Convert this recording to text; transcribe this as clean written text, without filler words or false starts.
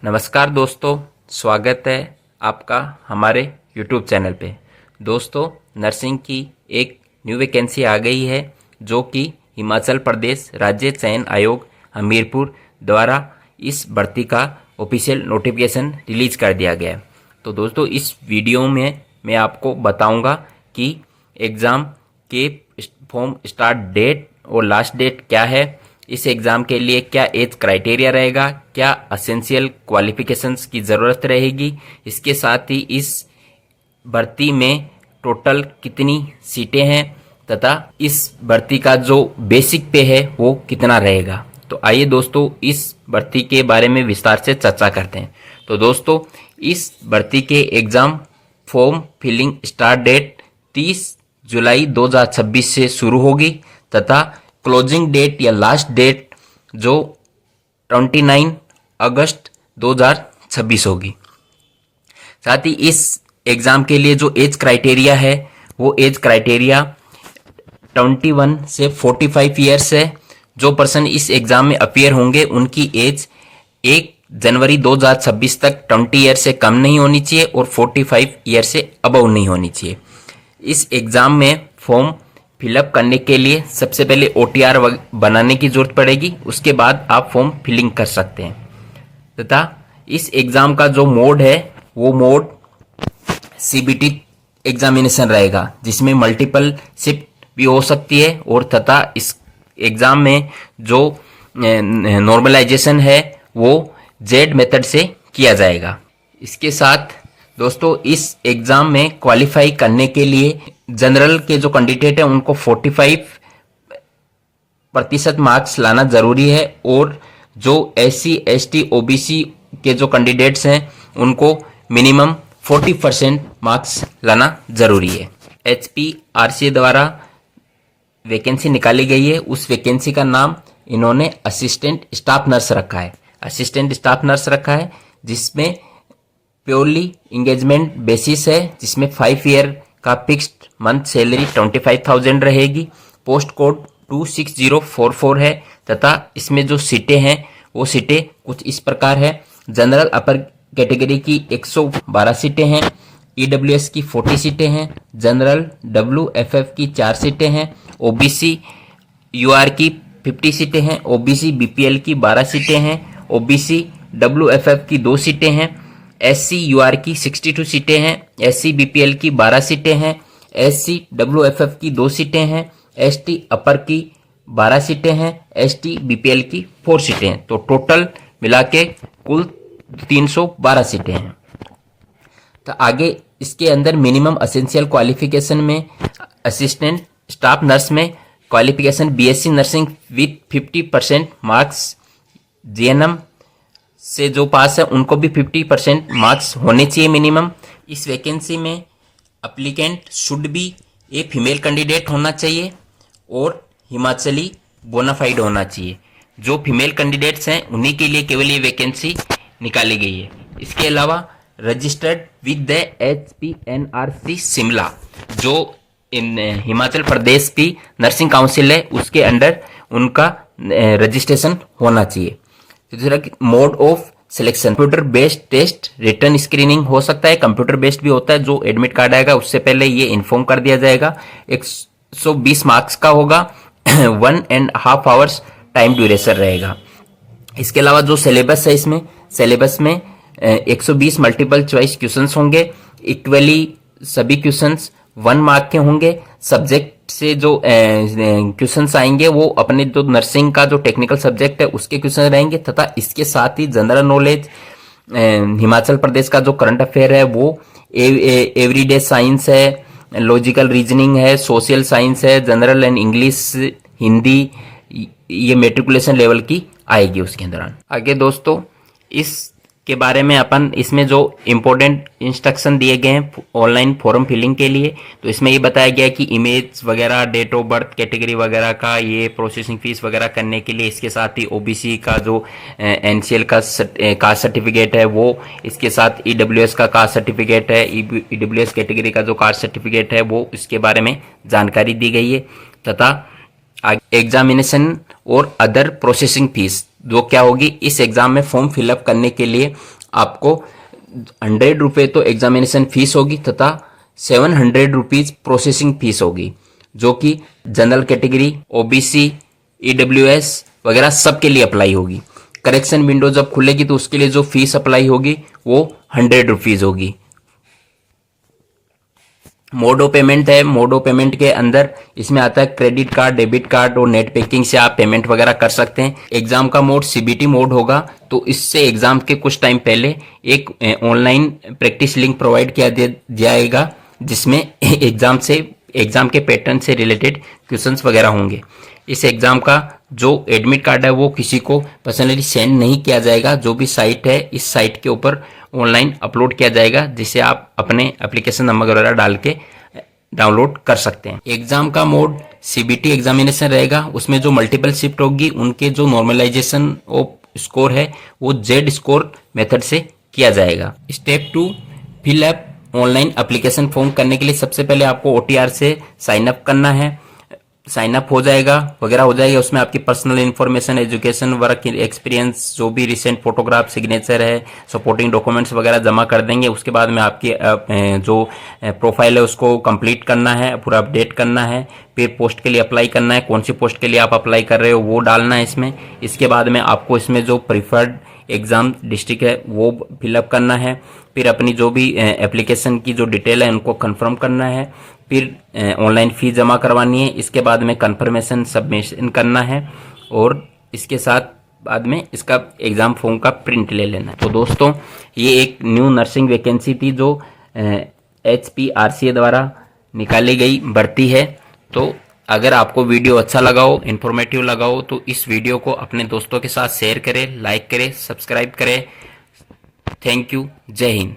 नमस्कार दोस्तों, स्वागत है आपका हमारे YouTube चैनल पे। दोस्तों, नर्सिंग की एक न्यू वैकेंसी आ गई है जो कि हिमाचल प्रदेश राज्य चयन आयोग हमीरपुर द्वारा इस भर्ती का ऑफिशियल नोटिफिकेशन रिलीज कर दिया गया है। तो दोस्तों, इस वीडियो में मैं आपको बताऊंगा कि एग्ज़ाम के फॉर्म स्टार्ट डेट और लास्ट डेट क्या है, इस एग्ज़ाम के लिए क्या एज क्राइटेरिया रहेगा, क्या असेंशियल क्वालिफिकेशंस की ज़रूरत रहेगी, इसके साथ ही इस भर्ती में टोटल कितनी सीटें हैं तथा इस भर्ती का जो बेसिक पे है वो कितना रहेगा। तो आइए दोस्तों, इस भर्ती के बारे में विस्तार से चर्चा करते हैं। तो दोस्तों, इस भर्ती के exam form filling start date 30 जुलाई 2026 से शुरू होगी तथा क्लोजिंग डेट या लास्ट डेट जो 29 अगस्त 2026 होगी। साथ ही इस एग्ज़ाम के लिए जो एज क्राइटेरिया है वो एज क्राइटेरिया 21 से 45 ईयर्स है। जो पर्सन इस एग्ज़ाम में अपीयर होंगे उनकी एज 1 जनवरी 2026 तक 20 ईयर से कम नहीं होनी चाहिए और 45 ईयर से अबव नहीं होनी चाहिए। इस एग्ज़ाम में फॉर्म फिलअप करने के लिए सबसे पहले OTR बनाने की ज़रूरत पड़ेगी, उसके बाद आप फॉर्म फिलिंग कर सकते हैं। तथा इस एग्ज़ाम का जो मोड है वो मोड CBT एग्जामिनेशन रहेगा, जिसमें मल्टीपल शिफ्ट भी हो सकती है और तथा इस एग्ज़ाम में जो नॉर्मलाइजेशन है वो जेड मेथड से किया जाएगा। इसके साथ दोस्तों, इस एग्ज़ाम में क्वालिफाई करने के लिए जनरल के जो कैंडिडेट हैं उनको 45% मार्क्स लाना ज़रूरी है और जो SC ST OBC के जो कैंडिडेट्स हैं उनको मिनिमम 40% मार्क्स लाना ज़रूरी है। HPRC द्वारा वैकेंसी निकाली गई है, उस वैकेंसी का नाम इन्होंने असिस्टेंट स्टाफ नर्स रखा है। असिस्टेंट स्टाफ नर्स रखा है जिसमें प्योरली इंगेजमेंट बेसिस है, जिसमें 5 ईयर का फिक्स्ड मंथ सैलरी 25,000 रहेगी। पोस्ट कोड 26044 है तथा इसमें जो सीटें हैं वो सीटें कुछ इस प्रकार है। जनरल अपर कैटेगरी की 112 सीटें हैं, EWS की 40 सीटें हैं, जनरल WFF की 4 सीटें हैं, OBC UR की 50 सीटें हैं, OBC BPL की 12 सीटें हैं, OBC WFF की 2 सीटें हैं, SC UR की 62 सीटें हैं, SC BPL की 12 सीटें हैं, SC WFF की 2 सीटें हैं, ST अपर की 12 सीटें हैं, ST BPL की 4 सीटें हैं। तो टोटल मिला के कुल 312 सीटें हैं। तो आगे इसके अंदर मिनिमम असेंशियल क्वालिफिकेशन में असिस्टेंट स्टाफ नर्स में qualification BSc nursing with 50% marks, GNM से जो पास है उनको भी 50% मार्क्स होने चाहिए मिनिमम। इस वैकेंसी में applicant should be a female candidate होना चाहिए और हिमाचली बोनाफाइड होना चाहिए। जो फीमेल कैंडिडेट्स हैं उन्हीं के लिए केवल ये वैकेंसी निकाली गई है। इसके अलावा registered with the HPNRC Shimla, जो हिमाचल प्रदेश की नर्सिंग काउंसिल है उसके अंडर उनका रजिस्ट्रेशन होना चाहिए। दूसरा mode of selection, computer based test, written screening हो सकता है, कंप्यूटर बेस्ड भी होता है। जो एडमिट कार्ड आएगा उससे पहले ये इन्फॉर्म कर दिया जाएगा। 120 मार्क्स का होगा, 1.5 आवर्स टाइम ड्यूरेशन रहेगा। इसके अलावा जो सिलेबस है, इसमें सिलेबस में 120 मल्टीपल चॉइस क्वेश्चंस होंगे। इक्वली सभी क्वेश्चंस 1 मार्क के होंगे। सब्जेक्ट से जो क्वेश्चंस आएंगे वो अपने जो नर्सिंग का जो टेक्निकल सब्जेक्ट है उसके क्वेश्चन रहेंगे तथा इसके साथ ही जनरल नॉलेज, हिमाचल प्रदेश का जो करंट अफेयर है वो, एवरीडे साइंस है, लॉजिकल रीजनिंग है, सोशल साइंस है, जनरल एंड इंग्लिश, हिंदी, ये मेट्रिकुलेशन लेवल की आएगी उसके दौरान। आगे दोस्तों, इस के बारे में अपन इसमें जो इम्पोर्टेंट इंस्ट्रक्शन दिए गए हैं ऑनलाइन फॉर्म फिलिंग के लिए, तो इसमें ये बताया गया है कि इमेज वगैरह, डेट ऑफ बर्थ, कैटेगरी वगैरह का ये प्रोसेसिंग फीस वगैरह करने के लिए, इसके साथ ही OBC का जो NCL का कास्ट सर्टिफिकेट है वो, इसके साथ EWS का कास्ट सर्टिफिकेट है, EWS कैटेगरी का जो कास्ट सर्टिफिकेट है वो, इसके बारे में जानकारी दी गई है। तथा एग्जामिनेशन और अदर प्रोसेसिंग फीस जो क्या होगी, इस एग्जाम में फॉर्म फिलअप करने के लिए आपको 100 रुपये तो एग्जामिनेशन फीस होगी तथा 700 रुपीज प्रोसेसिंग फीस होगी, जो कि जनरल कैटेगरी, ओबीसी, ईडब्ल्यूएस वगैरह सबके लिए अप्लाई होगी। करेक्शन विंडो जब खुलेगी तो उसके लिए जो फीस अप्लाई होगी वो 100 रुपीज होगी। मोड ऑफ पेमेंट है, मोड ऑफ पेमेंट के अंदर इसमें आता है क्रेडिट कार्ड, डेबिट कार्ड और नेट बैंकिंग से आप पेमेंट वगैरह कर सकते हैं। एग्जाम का मोड सीबीटी मोड होगा, तो इससे एग्जाम के कुछ टाइम पहले एक ऑनलाइन प्रैक्टिस लिंक प्रोवाइड किया जाएगा, जिसमें एग्जाम के पैटर्न से रिलेटेड क्वेश्चंस वगैरह होंगे। इस एग्जाम का जो एडमिट कार्ड है वो किसी को पर्सनली सेंड नहीं किया जाएगा, जो भी साइट है इस साइट के ऊपर ऑनलाइन अपलोड किया जाएगा, जिसे आप अपने एप्लीकेशन नंबर वगैरह डाल के डाउनलोड कर सकते हैं। एग्जाम का मोड सीबीटी एग्जामिनेशन रहेगा, उसमें जो मल्टीपल शिफ्ट होगी उनके जो नॉर्मलाइजेशन ऑफ स्कोर है वो जेड स्कोर मेथड से किया जाएगा। Step 2, fill up online application form करने के लिए सबसे पहले आपको ओटीआर से साइन अप करना है। साइन अप हो जाएगा वगैरह हो जाएगा, उसमें आपकी personal information, education, work experience, जो भी रिसेंट फोटोग्राफ, सिग्नेचर है, सपोर्टिंग डॉक्यूमेंट्स वगैरह जमा कर देंगे। उसके बाद में आपकी जो प्रोफाइल है उसको कंप्लीट करना है, पूरा अपडेट करना है, फिर पोस्ट के लिए अप्लाई करना है, कौन सी पोस्ट के लिए आप अप्लाई कर रहे हो वो डालना है इसमें। इसके बाद में आपको इसमें जो प्रीफर्ड एग्जाम डिस्ट्रिक्ट है वो फिलअप करना है, फिर अपनी जो भी एप्लीकेशन की जो डिटेल है उनको कंफर्म करना है, फिर ऑनलाइन फीस जमा करवानी है, इसके बाद में कंफर्मेशन सबमिशन करना है और इसके साथ बाद में इसका एग्ज़ाम फॉर्म का प्रिंट ले लेना है। तो दोस्तों ये एक न्यू नर्सिंग वैकेंसी थी जो HPRCA द्वारा निकाली गई भर्ती है। तो अगर आपको वीडियो अच्छा लगा हो, इन्फॉर्मेटिव लगा हो, तो इस वीडियो को अपने दोस्तों के साथ शेयर करें, लाइक करें, सब्सक्राइब करें। Thank you. जय हिंद।